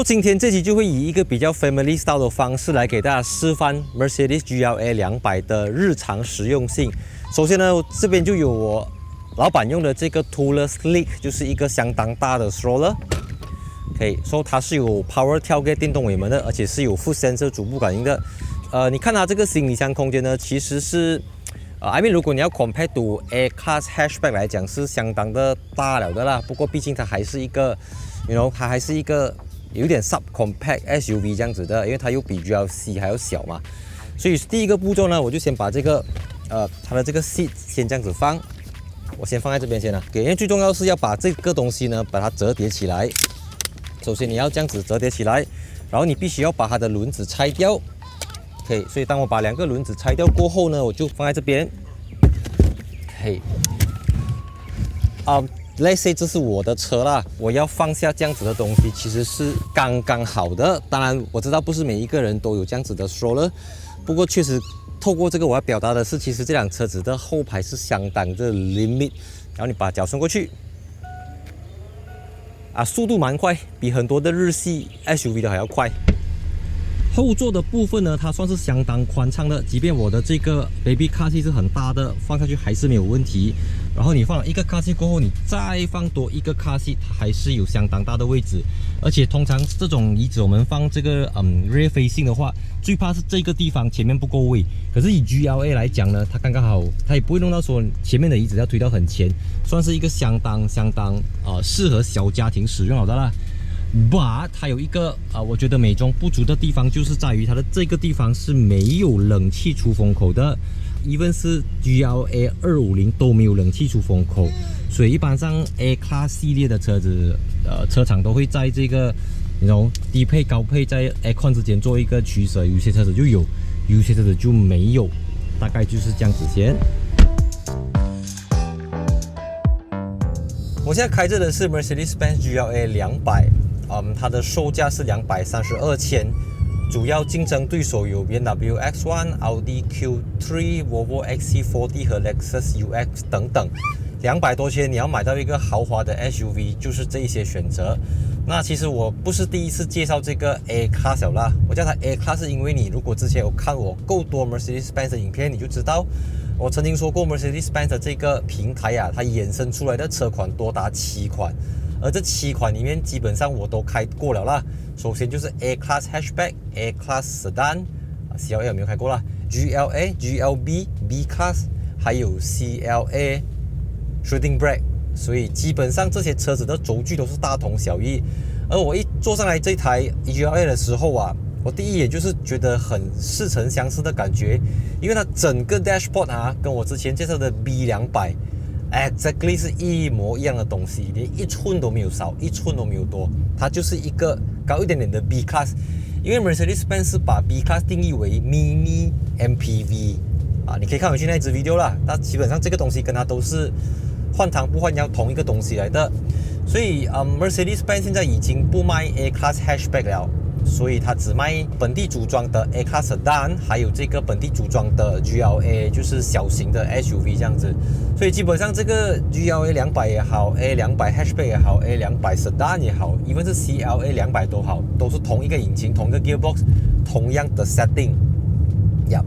今天这期就会以一个比较 family style 的方式来给大家示范 Mercedes GLA 200的日常实用性。首先呢，这边就有我老板用的这个 Toolless Click， 就是一个相当大的 stroller。可以说它是有 Power Tailgate 电动尾门的，而且是有 Foot Sensor 主步感应的。你看它这个行李箱空间呢，其实是I mean 如果你要 compare to A Class Hatchback 来讲，是相当的大了的啦。不过毕竟它还是一个它还是一个有点 subcompact SUV 这样子的，因为它又比 GLC 还要小嘛。所以第一个步骤呢，我就先把这个它的这个 seat 先这样子放，我先放在这边先了。因为最重要是要把这个东西呢，把它折叠起来。首先你要这样子折叠起来，然后你必须要把它的轮子拆掉。OK， 所以当我把2个轮子拆掉过后呢，我就放在这边。OK，let's say 这是我的车啦，我要放下这样子的东西，其实是刚刚好的。当然，我知道不是每一个人都有这样子的 stroller， 不过确实透过这个我要表达的是，其实这辆车子的后排是相当的 limit。然后你把脚伸过去，速度蛮快，比很多的日系 SUV 的还要快。后座的部分呢，它算是相当宽敞的，即便我的这个 baby car seat 是很大的，放下去还是没有问题。然后你放了一个 car seat 过后，你再放多一个 car seat， 它还是有相当大的位置。而且通常这种椅子我们放这个rear facing 的话，最怕是这个地方前面不够位。可是以 GLA 来讲呢，它刚刚好，它也不会弄到说前面的椅子要推到很前，算是一个相当适合小家庭使用好的啦。But 它有一个我觉得美中不足的地方，就是在于它的这个地方是没有冷气出风口的。even 是 GLA 250都没有冷气出风口，所以一般上 A Class 系列的车子，车厂都会在这个低配高配在 Aircon 之间做一个取舍，有些车子就有，有些车子就没有，大概就是这样子先。我现在开着的是 Mercedes-Benz GLA 200，它的售价是232千。主要竞争对手有 BMW X1、Audi Q3、Volvo XC40 和 Lexus UX 等等。200多千你要买到一个豪华的 SUV， 就是这一些选择。那其实我不是第一次介绍这个 A Class 啦，我叫它 A Class 是因为你如果之前有看我够多 Mercedes-Benz 的影片，你就知道我曾经说过 Mercedes-Benz 的这个平台它衍生出来的车款多达7款。而这7款里面基本上我都开过了啦。首先就是 A Class Hatchback、A Class Sedan、CLA 有没有开过啦 ？GLA、GLB、B Class， 还有 CLA Shooting Brake， 所以基本上这些车子的轴距都是大同小异。而我一坐上来这台 GLA 的时候我第一眼就是觉得很似曾相识的感觉，因为它整个 dashboard 跟我之前介绍的 B200。exactly 是一模一样的东西，连1寸都没有少，1寸都没有多，它就是一个高一点点的 B Class。因为 Mercedes-Benz 是把 B Class 定义为 Mini MPV 你可以看回去那一支 video 啦。那基本上这个东西跟它都是换汤不换药同一个东西来的，所以Mercedes-Benz 现在已经不卖 A Class Hatchback 了。所以它只卖本地组装的 A Class Sedan， 还有这个本地组装的 GLA， 就是小型的 SUV 这样子。所以基本上这个 GLA 200也好 ，A 200 Hatchback 也好 ，A 200 Sedan 也好，even 是 CLA 200都好，都是同一个引擎、同一个 gearbox， 同样的 setting，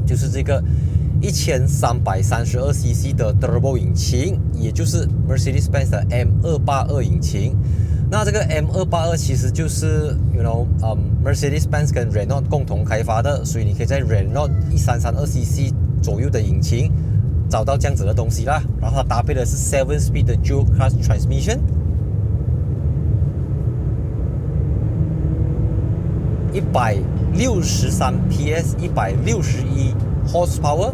就是这个1332cc 的 Turbo 引擎，也就是 Mercedes-Benz 的 M282 引擎。那这个 M282 其实就是Mercedes-Benz 跟 Renault 共同开发的，所以你可以在 Renault 1332cc 左右的引擎找到这样子的东西啦。然后它搭配的是 7-speed 的 Dual Clutch Transmission， 163 PS， 161 horsepower，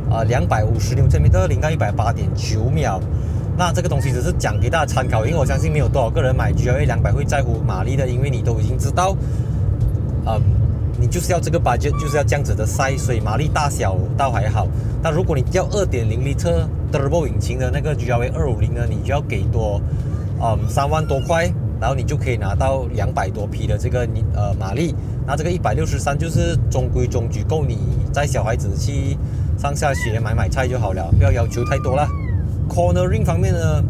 250 Nm， 0到100 8.9秒。那这个东西只是讲给大家参考，因为我相信没有多少个人买 GLA 200会在乎马力的，因为你都已经知道，你就是要这个 budget， 就是要这样子的 size， 所以马力大小倒还好。那如果你要 2.0L Turbo 引擎的那个 GLA 250呢，你就要给多3万多块，然后你就可以拿到200多匹的这个马力。那这个163就是中规中矩，够你载小孩子去上下学买菜就好了，不要要求太多了。Cornering 方面呢，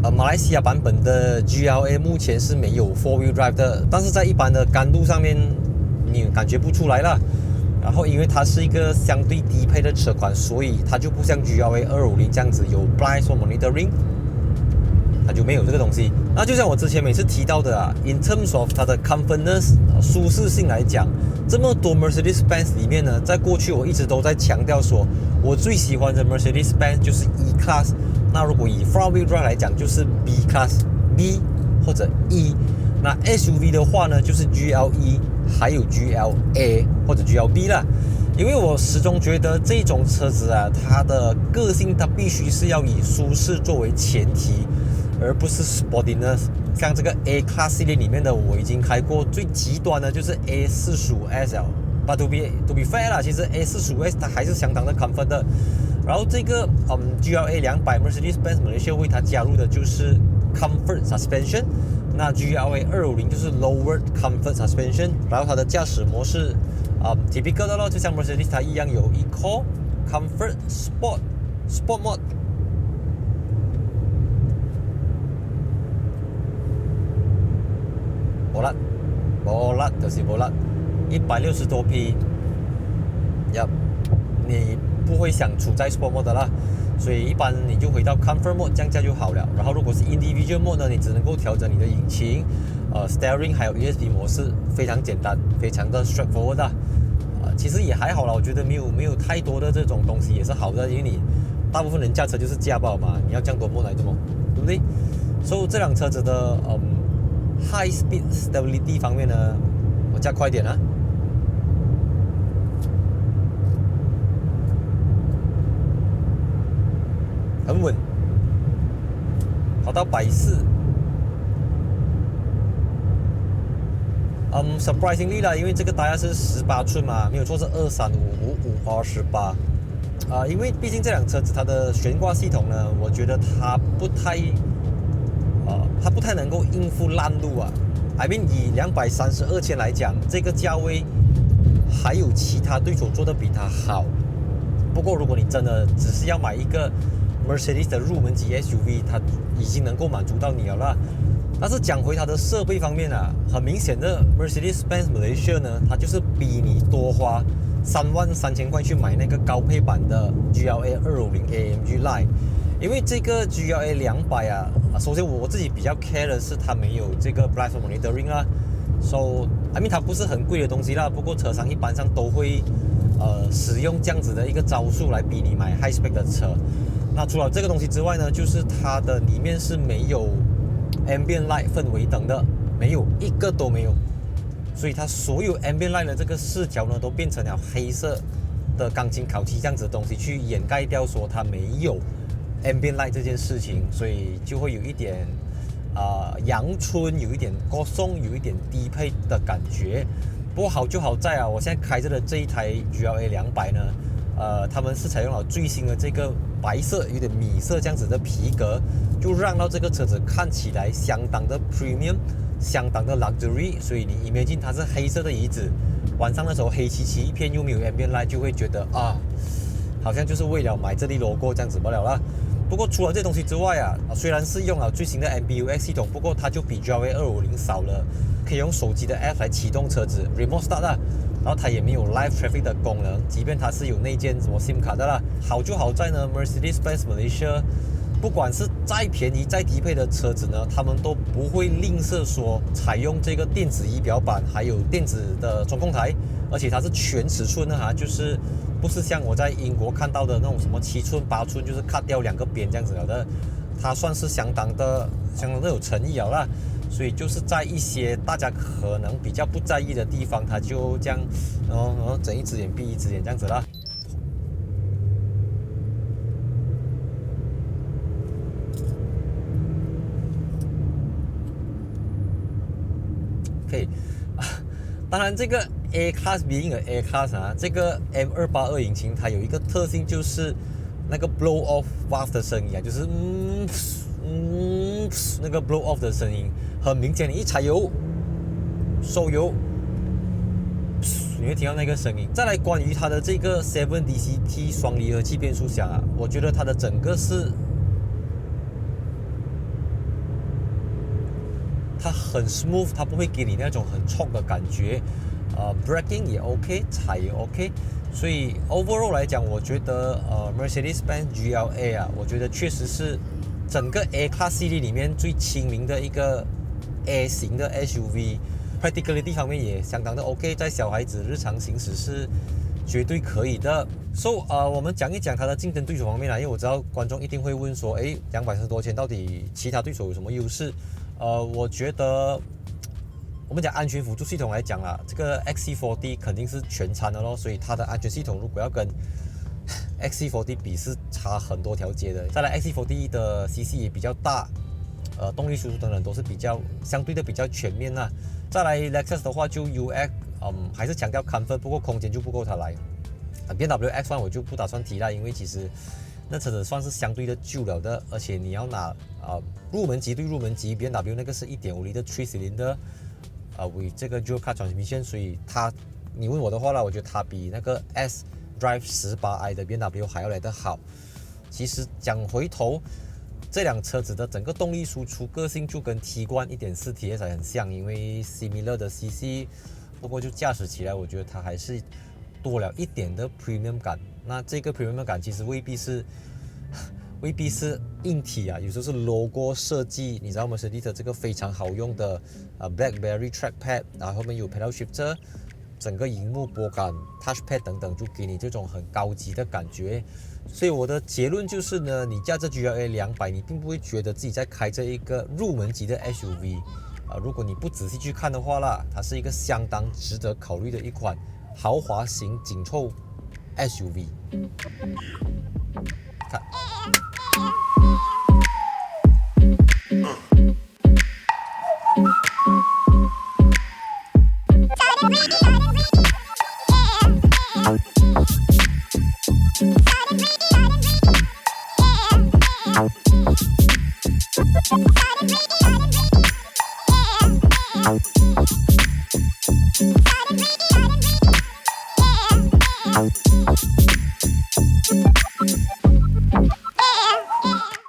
马来西亚版本的 GLA 目前是没有 4-wheel drive 的，但是在一般的干路上面你感觉不出来了。然后因为它是一个相对低配的车款，所以它就不像 GLA 250这样子有 blind spot monitoring， 它就没有这个东西。那就像我之前每次提到的啊 ，in terms of 它的 comfortness 舒适性来讲，这么多 Mercedes-Benz 里面呢，在过去我一直都在强调说，我最喜欢的 Mercedes-Benz 就是 E-Class。那如果以 front-wheel drive 来讲，就是 B-Class、B 或者 E。那 SUV 的话呢，就是 GLE 还有 GLA 或者 GLB 啦。因为我始终觉得这种车子啊，它的个性它必须是要以舒适作为前提，而不是 sportiness。像这个 A-Class 系列里面的，我已经开过最极端的就是 A45SL。But to be fair 啦，其实 A45S 它还是相当的 comfort 的。然后这个GLA 200 Mercedes-Benz Malaysia 为它加入的就是 Comfort Suspension。那 GLA 250就是 Lowered Comfort Suspension， 然后它的驾驶模式typical 的咯，就像 Mercedes 它一样有 Eco、Comfort、Sport Mode。冇甩就是冇甩，160多匹，你不会想处在 Sport Mode 的啦。所以一般你就回到 Comfort Mode 降价就好了。然后如果是 Individual Mode 呢，你只能够调整你的引擎、Steering 还有 ESP 模式，非常简单，非常的 straightforward 的。其实也还好啦，我觉得没有太多的这种东西也是好的，因为你大部分人驾车就是驾爆嘛，你要降多Mode来的嘛，对不对？所以这辆车子的High Speed Stability 方面呢，我加快一点啊。很稳，跑到140。surprisingly 啦，因为这个大概是18寸嘛，没有错是2355/18。因为毕竟这辆车子它的悬挂系统呢，我觉得它不太能够应付烂路啊。I mean 以232千来讲，这个价位还有其他对手做的比它好。不过如果你真的只是要买一个Mercedes 的入门级 SUV， 它已经能够满足到你了啦。但是讲回它的设备方面啊，很明显的 Mercedes-Benz Malaysia 呢，它就是比你多花33000块去买那个高配版的 GLA 250 AMG Line。因为这个 GLA 200啊，首先我自己比较 care 的是它没有这个 blind spot monitoring 啦。So I mean 它不是很贵的东西啦，不过车商一般上都会使用这样子的一个招数来逼你买 high spec 的车。那除了这个东西之外呢，就是它的里面是没有 ambient light 氛围灯的，没有一个都没有。所以它所有 ambient light 的这个视角呢，都变成了黑色的钢筋烤漆这样子的东西，去掩盖掉说它没有 ambient light 这件事情，所以就会有一点阳春，有一点高松，有一点低配的感觉。不过好就好在啊，我现在开着的这一台 GLA 200呢，他们是采用了最新的这个白色有点米色这样子的皮革，就让到这个车子看起来相当的 premium， 相当的 luxury。所以你 imagine 它是黑色的椅子，晚上的时候黑漆漆一片又没有 ambient light， 就会觉得好像就是为了买这粒 logo 这样子罢了啦。不过除了这东西之外啊，虽然是用了最新的 MBUX 系统，不过它就比 GLA 250少了可以用手机的 app 来启动车子 remote start 啦。然后它也没有 live traffic 的功能，即便它是有内建什么 SIM 卡的啦。好就好在呢 Mercedes-Benz Malaysia 不管是再便宜再低配的车子呢，他们都不会吝啬说采用这个电子仪表板，还有电子的中控台，而且它是全尺寸的哈，就是不是像我在英国看到的那种什么7寸、8寸，就是 cut 掉2个边这样子了的，它算是相当的有诚意了啦。所以就是在一些大家可能比较不在意的地方，它就这样，然后睁一只眼闭一只眼这样子啦。OK，当然这个 A Class being A Class 啊，这个 M282 引擎它有一个特性，就是那个 blow off valve 的声音啊，就是那个 blow off 的声音很明显，你一踩油收油你会听到那个声音。再来关于它的这个 7DCT 双离合器变速箱啊，我觉得它的整个是它很 smooth， 它不会给你那种很冲的感觉。braking 也 OK， 踩也 OK。所以 overall 来讲，我觉得Mercedes-Benz GLA 啊，我觉得确实是整个 A Class 系列里面最亲民的一个 A 型的 SUV。practicality 方面也相当的 OK， 在小孩子日常行驶是绝对可以的。So 我们讲一讲它的竞争对手方面啦，因为我知道观众一定会问说，诶，230多千到底其他对手有什么优势？我觉得我们讲安全辅助系统来讲啦，这个 XC40 肯定是全餐的咯，所以它的安全系统如果要跟 XC40 比是差很多条街的。再来 XC40 的 CC 也比较大，动力输出等等都是相对的比较全面啦。再来 Lexus 的话就 UX， 还是强调 comfort， 不过空间就不够它来。BMW X1 我就不打算提了，因为其实那车子算是相对的旧了的，而且你要拿入门级对入门级 BMW 那个是 1.5 升的3 cylinder为这个 dual clutch transmission， 所以你问我的话啦，我觉得它比那个 S Drive 18i 的 BMW 还要来得好。其实讲回头，这辆车子的整个动力输出个性就跟 Tiguan 1.4 TSI 很像，因为 similar 的 CC， 不过就驾驶起来我觉得它还是多了一点的 premium 感。那这个 premium 感其实未必是硬体啊，有时候是 logo 设计。你知道 Mercedes 这个非常好用的BlackBerry Trackpad， 然后后面有 Pedal Shifter， 整个荧幕拨杆 Touchpad 等等，就给你这种很高级的感觉。所以我的结论就是呢，你驾着 GLA 200，你并不会觉得自己在开着一个入门级的 SUV。如果你不仔细去看的话啦，它是一个相当值得考虑的一款豪华型紧凑 SUV。看。